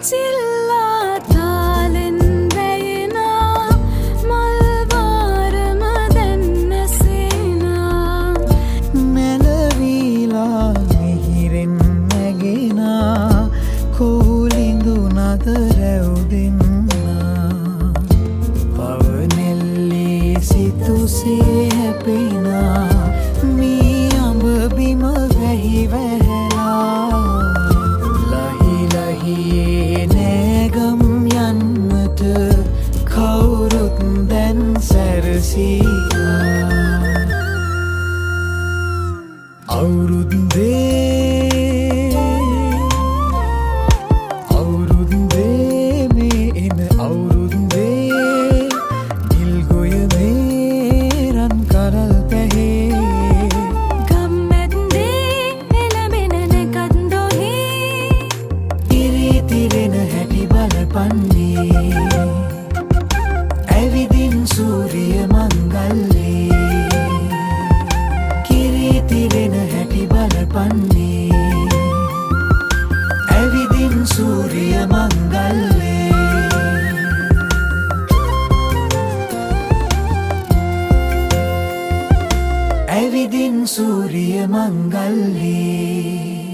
चिल्ला तालन बैना मलबार मदन सेना मेलवीला मिहिरेन नगेना कोलिंदु नदरउदिन्ना पवनेल्ले सितुसे हैपेना मी अंब बिम वही वहला लही लही नेगम यन्नट कौरुत දැන් සැරසීලා අවුරුද්දේ මේ එන අවුරුද්දේ නිල් ගොය මේ රන් කරල් පැහේ ගම්මැද්දේ එළඹෙන කන්දොහි ඉරිතිරෙන හැටි බලපන්නේ ඇවිදින් සූරිය මංගල්ලේ කිරිතිරෙන හැටි බලපන්නේ ඇවිදින් සූරිය මංගල්ලේ ඇවිදින් සූරිය මංගල්ලේ